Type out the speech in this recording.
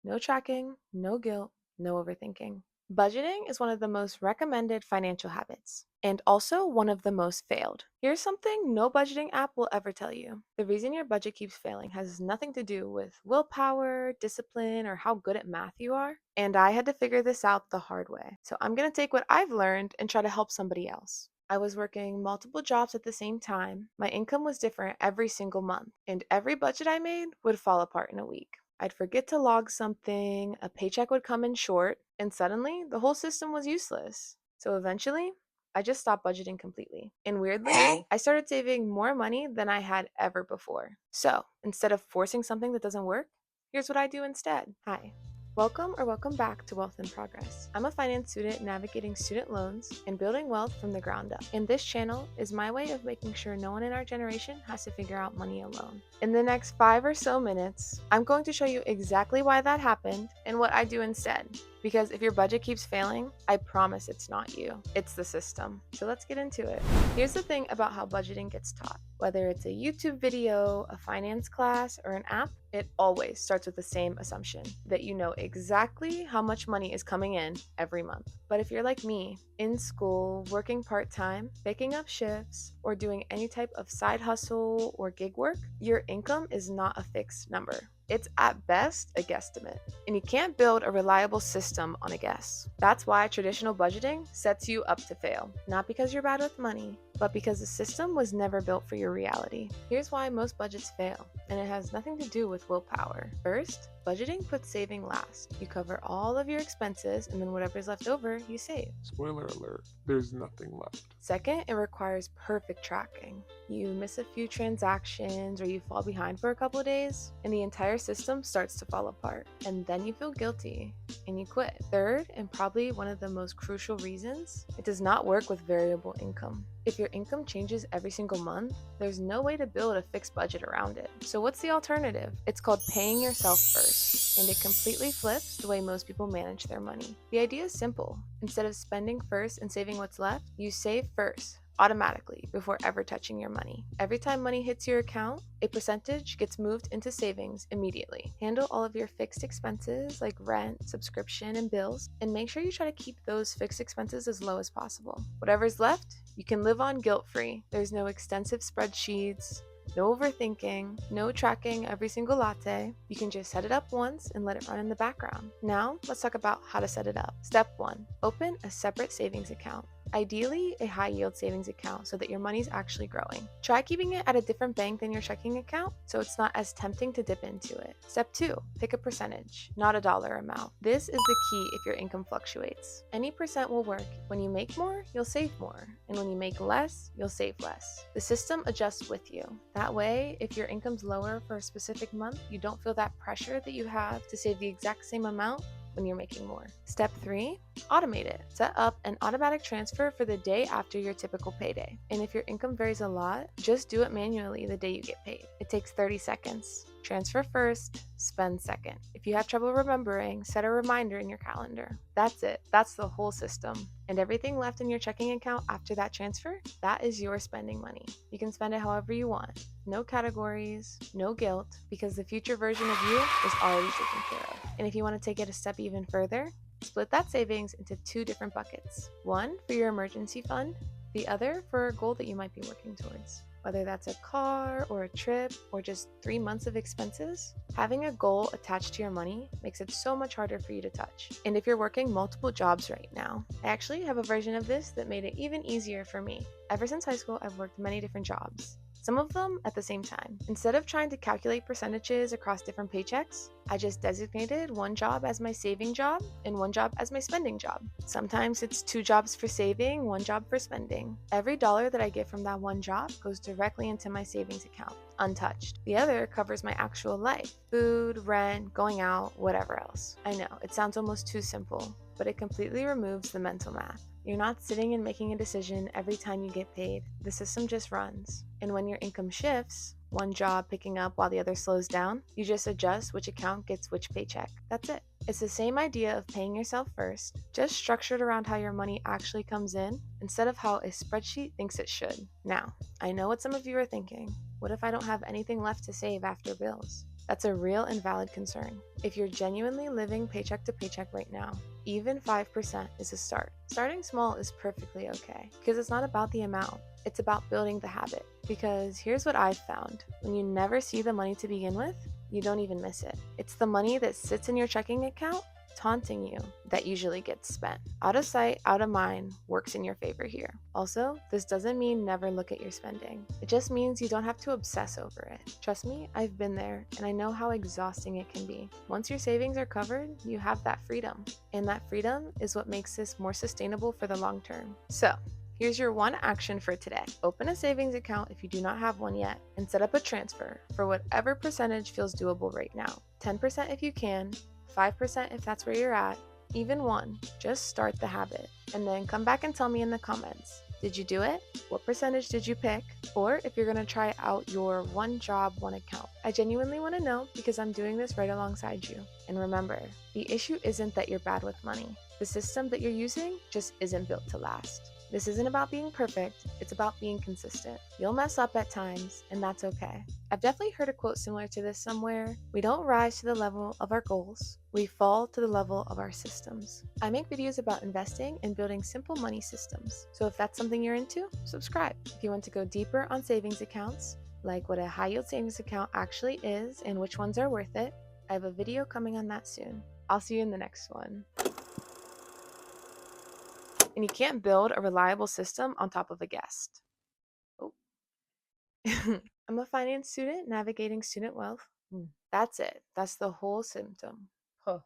No tracking, no guilt, no overthinking. Budgeting is one of the most recommended financial habits, and also one of the most failed. Here's something no budgeting app will ever tell you. The reason your budget keeps failing has nothing to do with willpower, discipline, or how good at math you are. And I had to figure this out the hard way. So I'm going to take what I've learned and try to help somebody else. I was working multiple jobs at the same time. My income was different every single month, and every budget I made would fall apart in a week. I'd forget to log something, a paycheck would come in short, and suddenly the whole system was useless. So eventually, I just stopped budgeting completely. And weirdly, I started saving more money than I had ever before. So instead of forcing something that doesn't work, here's what I do instead. Hi. Welcome back to Wealth in Progress. I'm a finance student navigating student loans and building wealth from the ground up. And this channel is my way of making sure no one in our generation has to figure out money alone. In the next 5 or so minutes, I'm going to show you exactly why that happened and what I do instead. Because if your budget keeps failing, I promise it's not you, it's the system. So let's get into it. Here's the thing about how budgeting gets taught. Whether it's a YouTube video, a finance class, or an app, it always starts with the same assumption that you know exactly how much money is coming in every month. But if you're like me, in school, working part time, picking up shifts, or doing any type of side hustle or gig work, your income is not a fixed number. It's at best a guesstimate, and you can't build a reliable system on a guess. That's why traditional budgeting sets you up to fail, not because you're bad with money, but because the system was never built for your reality. Here's why most budgets fail, and it has nothing to do with willpower. First, budgeting puts saving last. You cover all of your expenses, and then whatever's left over, you save. Spoiler alert, there's nothing left. Second, it requires perfect tracking. You miss a few transactions or you fall behind for a couple of days, and the entire system starts to fall apart. And then you feel guilty and you quit. Third, and probably one of the most crucial reasons, it does not work with variable income. If your income changes every single month, there's no way to build a fixed budget around it. So what's the alternative? It's called paying yourself first, and it completely flips the way most people manage their money. The idea is simple. Instead of spending first and saving what's left, you save first automatically before ever touching your money. Every time money hits your account, a percentage gets moved into savings immediately. Handle all of your fixed expenses like rent, subscription, and bills, and make sure you try to keep those fixed expenses as low as possible. Whatever's left, you can live on guilt-free. There's no extensive spreadsheets, no overthinking, no tracking every single latte. You can just set it up once and let it run in the background. Now, let's talk about how to set it up. Step 1. Open a separate savings account. Ideally, a high yield savings account so that your money's actually growing. Try keeping it at a different bank than your checking account so it's not as tempting to dip into it. Step 2. Pick a percentage, not a dollar amount. This is the key if your income fluctuates. Any percent will work. When you make more, you'll save more. And when you make less, you'll save less. The system adjusts with you. That way, if your income's lower for a specific month, you don't feel that pressure that you have to save the exact same amount when you're making more. Step 3, automate it. Set up an automatic transfer for the day after your typical payday. And if your income varies a lot, just do it manually the day you get paid. It takes 30 seconds. Transfer first, spend second. If you have trouble remembering, set a reminder in your calendar. That's it. That's the whole system. And everything left in your checking account after that transfer, that is your spending money. You can spend it however you want. No categories, no guilt, because the future version of you is already taken care of. And if you want to take it a step even further, split that savings into 2 different buckets. One for your emergency fund, the other for a goal that you might be working towards. Whether that's a car or a trip or just 3 months of expenses, having a goal attached to your money makes it so much harder for you to touch. And if you're working multiple jobs right now, I actually have a version of this that made it even easier for me. Ever since high school, I've worked many different jobs. Some of them at the same time. Instead of trying to calculate percentages across different paychecks, I just designated one job as my saving job and one job as my spending job. Sometimes it's 2 jobs for saving, 1 job for spending. Every dollar that I get from that one job goes directly into my savings account, untouched. The other covers my actual life, food, rent, going out, whatever else. I know, it sounds almost too simple, but it completely removes the mental math. You're not sitting and making a decision every time you get paid. The system just runs. And when your income shifts, one job picking up while the other slows down, you just adjust which account gets which paycheck. That's it. It's the same idea of paying yourself first, just structured around how your money actually comes in instead of how a spreadsheet thinks it should. Now, I know what some of you are thinking. What if I don't have anything left to save after bills? That's a real and valid concern. If you're genuinely living paycheck to paycheck right now, even 5% is a start. Starting small is perfectly okay because it's not about the amount, it's about building the habit. Because here's what I've found: when you never see the money to begin with, you don't even miss it. It's the money that sits in your checking account taunting you that usually gets spent. Out of sight, out of mind works in your favor here. Also, this doesn't mean never look at your spending. It just means you don't have to obsess over it. Trust me, I've been there and I know how exhausting it can be. Once your savings are covered, you have that freedom. And that freedom is what makes this more sustainable for the long term. So, here's your one action for today. Open a savings account if you do not have one yet, and set up a transfer for whatever percentage feels doable right now. 10% if you can, 5% if that's where you're at, even one. Just start the habit. And then come back and tell me in the comments. Did you do it? What percentage did you pick? Or if you're going to try out your one job, one account. I genuinely want to know because I'm doing this right alongside you. And remember, the issue isn't that you're bad with money. The system that you're using just isn't built to last. This isn't about being perfect, it's about being consistent. You'll mess up at times, and that's okay. I've definitely heard a quote similar to this somewhere. We don't rise to the level of our goals, we fall to the level of our systems. I make videos about investing and building simple money systems. So if that's something you're into, subscribe. If you want to go deeper on savings accounts, like what a high yield savings account actually is and which ones are worth it, I have a video coming on that soon. I'll see you in the next one. And you can't build a reliable system on top of a guest. Oh. I'm a finance student navigating student wealth. That's it. That's the whole symptom. Huh.